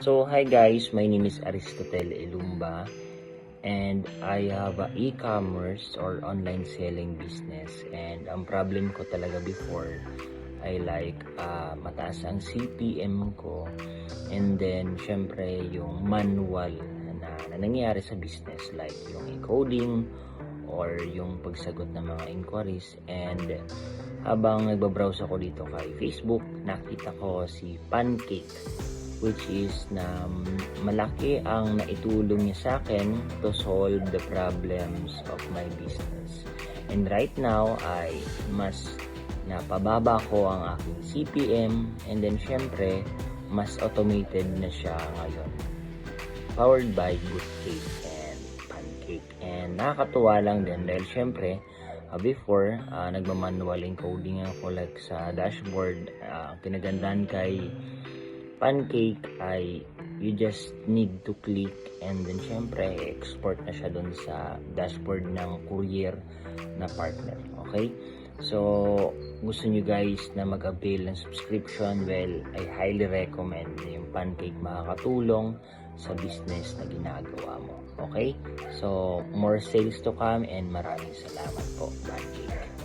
So hi guys, my name is Aristotle Ilumba and I have a e-commerce or online selling business, and ang problem ko talaga before ay mataas ang CPM ko, and then syempre yung manual na nangyayari sa business like yung e-coding or yung pagsagot ng mga inquiries. And habang nagbabrowse ako dito kay Facebook, nakita ko si Pancake, which is na malaki ang naitulong niya sa akin to solve the problems of my business. And right now ay mas napababa ko ang aking CPM, and then syempre mas automated na siya ngayon. Powered by Good Cake and Pancake. And nakakatuwa lang din dahil syempre before nagmamanual encoding ako like sa dashboard. Kinagandahan kay Pancake ay you just need to click and then syempre export na siya dun sa dashboard ng courier na partner. Okay? So, gusto nyo guys na mag-avail ng subscription, well, I highly recommend yung Pancake. Makakatulong sa business na ginagawa mo. Okay? So, more sales to come and maraming salamat po, Pancake.